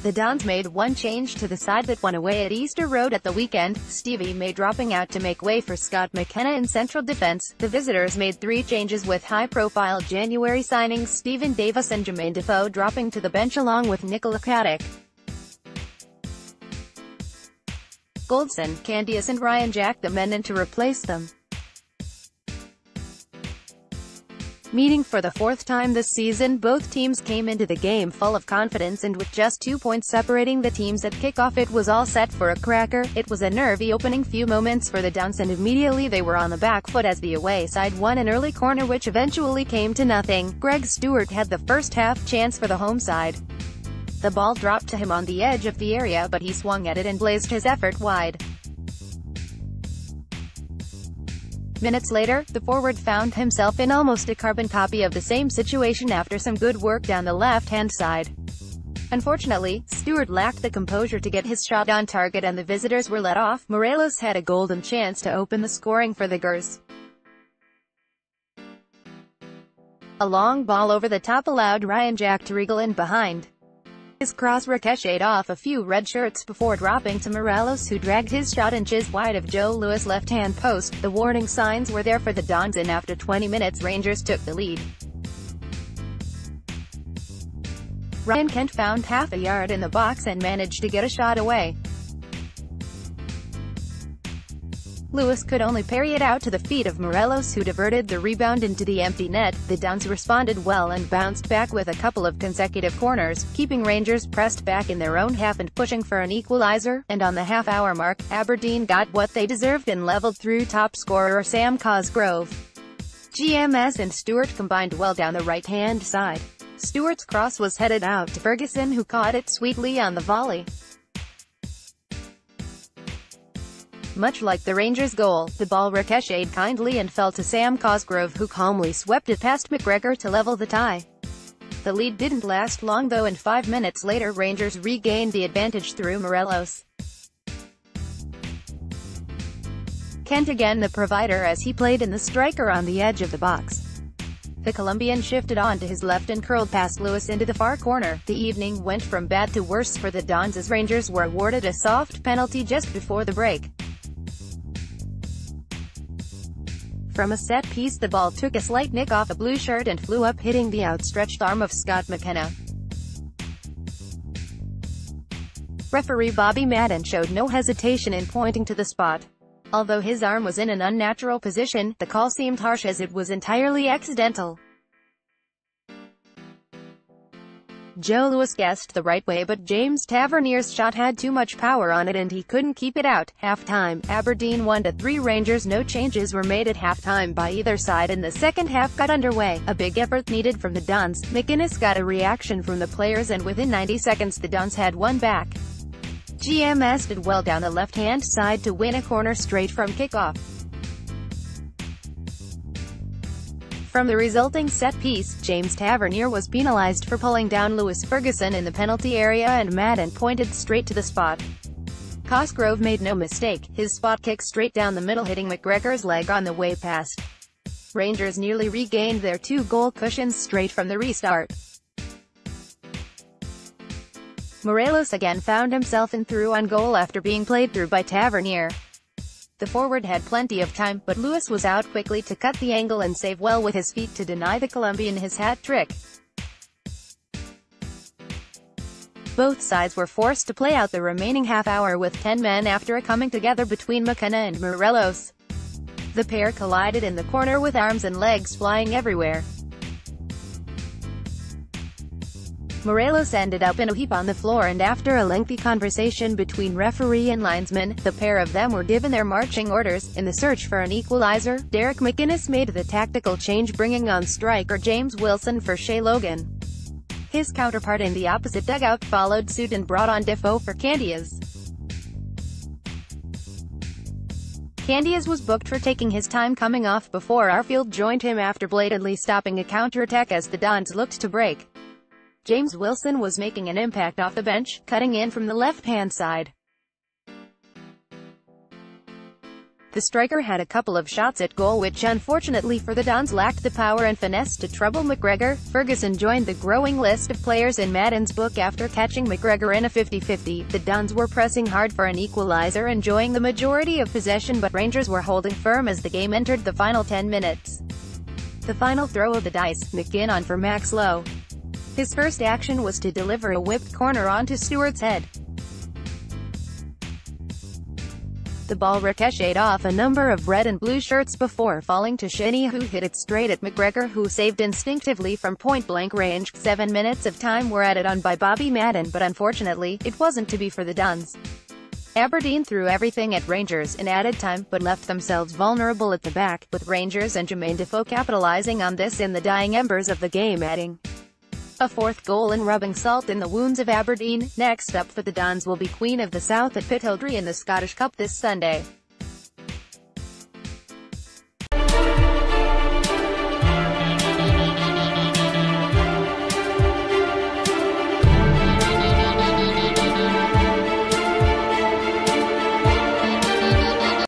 The Dons made one change to the side that won away at Easter Road at the weekend, Stevie May dropping out to make way for Scott McKenna in central defense. The visitors made three changes with high-profile January signings Stephen Davis and Jermaine Defoe dropping to the bench along with Nikola Katic, Goldson, Candeias and Ryan Jack the men in to replace them. Meeting for the fourth time this season, both teams came into the game full of confidence, and with just 2 points separating the teams at kickoff, it was all set for a cracker. It was a nervy opening few moments for the Dons, and immediately they were on the back foot as the away side won an early corner which eventually came to nothing. Greg Stewart had the first half chance for the home side. The ball dropped to him on the edge of the area, but he swung at it and blazed his effort wide. Minutes later, the forward found himself in almost a carbon copy of the same situation after some good work down the left-hand side. Unfortunately, Stewart lacked the composure to get his shot on target and the visitors were let off. Morelos had a golden chance to open the scoring for the Gers. A long ball over the top allowed Ryan Jack to wriggle in behind. His cross ricocheted off a few red shirts before dropping to Morelos, who dragged his shot inches wide of Joe Louis' left-hand post. The warning signs were there for the Dons, and after 20 minutes Rangers took the lead. Ryan Kent found half a yard in the box and managed to get a shot away. Louis could only parry it out to the feet of Morelos, who diverted the rebound into the empty net. The Dons responded well and bounced back with a couple of consecutive corners, keeping Rangers pressed back in their own half and pushing for an equalizer, and on the half-hour mark, Aberdeen got what they deserved and leveled through top scorer Sam Cosgrove. GMS and Stewart combined well down the right-hand side. Stewart's cross was headed out to Ferguson, who caught it sweetly on the volley. Much like the Rangers' goal, the ball ricocheted kindly and fell to Sam Cosgrove, who calmly swept it past McGregor to level the tie. The lead didn't last long though, and 5 minutes later Rangers regained the advantage through Morelos. Kent again the provider as he played in the striker on the edge of the box. The Colombian shifted on to his left and curled past Louis into the far corner. The evening went from bad to worse for the Dons as Rangers were awarded a soft penalty just before the break. From a set piece, the ball took a slight nick off a blue shirt and flew up, hitting the outstretched arm of Scott McKenna. Referee Bobby Madden showed no hesitation in pointing to the spot. Although his arm was in an unnatural position, the call seemed harsh as it was entirely accidental. Joe Louis guessed the right way, but James Tavernier's shot had too much power on it and he couldn't keep it out. Halftime, Aberdeen 1-3 Rangers. No changes were made at halftime by either side and the second half got underway. A big effort needed from the Dons. McInnes got a reaction from the players and within 90 seconds the Dons had one back. GMS did well down the left-hand side to win a corner straight from kickoff. From the resulting set-piece, James Tavernier was penalized for pulling down Louis Ferguson in the penalty area and Madden pointed straight to the spot. Cosgrove made no mistake, his spot kick straight down the middle hitting McGregor's leg on the way past. Rangers nearly regained their 2-goal cushions straight from the restart. Morelos again found himself in through on goal after being played through by Tavernier. The forward had plenty of time, but Louis was out quickly to cut the angle and save well with his feet to deny the Colombian his hat trick. Both sides were forced to play out the remaining half-hour with 10 men after a coming together between McKenna and Morelos. The pair collided in the corner with arms and legs flying everywhere. Morelos ended up in a heap on the floor, and after a lengthy conversation between referee and linesman, the pair of them were given their marching orders. In the search for an equalizer, Derek McInnes made the tactical change, bringing on striker James Wilson for Shea Logan. His counterpart in the opposite dugout followed suit and brought on Defoe for Candeias. Candeias was booked for taking his time coming off before Arfield joined him after blatantly stopping a counterattack as the Dons looked to break. James Wilson was making an impact off the bench, cutting in from the left-hand side. The striker had a couple of shots at goal which unfortunately for the Dons lacked the power and finesse to trouble McGregor. Ferguson joined the growing list of players in Madden's book after catching McGregor in a 50-50. The Dons were pressing hard for an equalizer, enjoying the majority of possession, but Rangers were holding firm as the game entered the final 10 minutes. The final throw of the dice, McKenna on for Max Lowe. His first action was to deliver a whipped corner onto Stewart's head. The ball ricocheted off a number of red and blue shirts before falling to Shinnie, who hit it straight at McGregor, who saved instinctively from point-blank range. 7 minutes of time were added on by Bobby Madden, but unfortunately, it wasn't to be for the Dons. Aberdeen threw everything at Rangers in added time, but left themselves vulnerable at the back, with Rangers and Jermaine Defoe capitalising on this in the dying embers of the game, adding a fourth goal and rubbing salt in the wounds of Aberdeen. Next up for the Dons will be Queen of the South at Pittodrie in the Scottish Cup this Sunday.